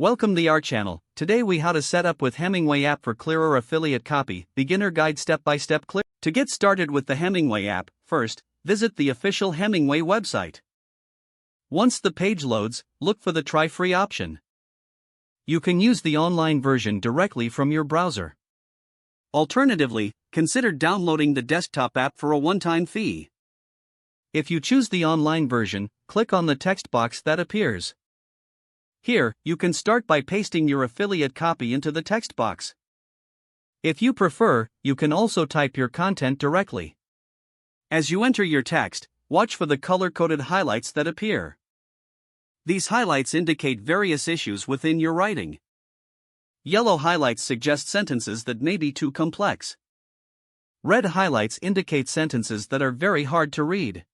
Welcome to our channel. Today we how to set up with Hemingway app for clearer affiliate copy, beginner guide step-by-step clear. To get started with the Hemingway app, first, visit the official Hemingway website. Once the page loads, look for the try free option. You can use the online version directly from your browser. Alternatively, consider downloading the desktop app for a one-time fee. If you choose the online version, click on the text box that appears. Here, you can start by pasting your affiliate copy into the text box. If you prefer, you can also type your content directly. As you enter your text, watch for the color-coded highlights that appear. These highlights indicate various issues within your writing. Yellow highlights suggest sentences that may be too complex. Red highlights indicate sentences that are very hard to read.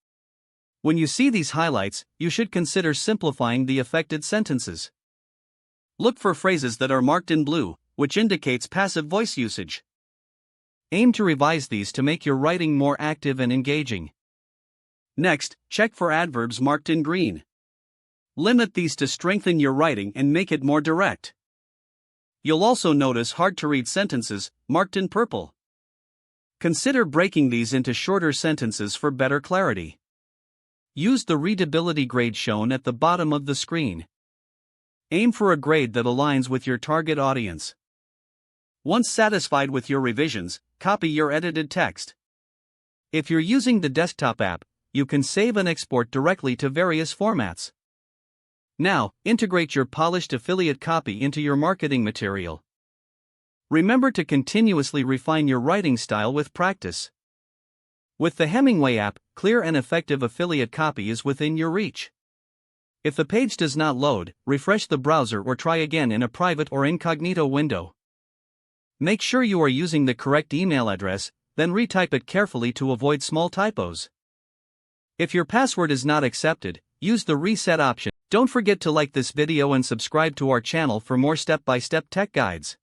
When you see these highlights, you should consider simplifying the affected sentences. Look for phrases that are marked in blue, which indicates passive voice usage. Aim to revise these to make your writing more active and engaging. Next, check for adverbs marked in green. Limit these to strengthen your writing and make it more direct. You'll also notice hard-to-read sentences, marked in purple. Consider breaking these into shorter sentences for better clarity. Use the readability grade shown at the bottom of the screen. Aim for a grade that aligns with your target audience. Once satisfied with your revisions, copy your edited text. If you're using the desktop app, you can save and export directly to various formats. Now, integrate your polished affiliate copy into your marketing material. Remember to continuously refine your writing style with practice. With the Hemingway app, clear and effective affiliate copy is within your reach. If the page does not load, refresh the browser or try again in a private or incognito window. Make sure you are using the correct email address, then retype it carefully to avoid small typos. If your password is not accepted, use the reset option. Don't forget to like this video and subscribe to our channel for more step-by-step tech guides.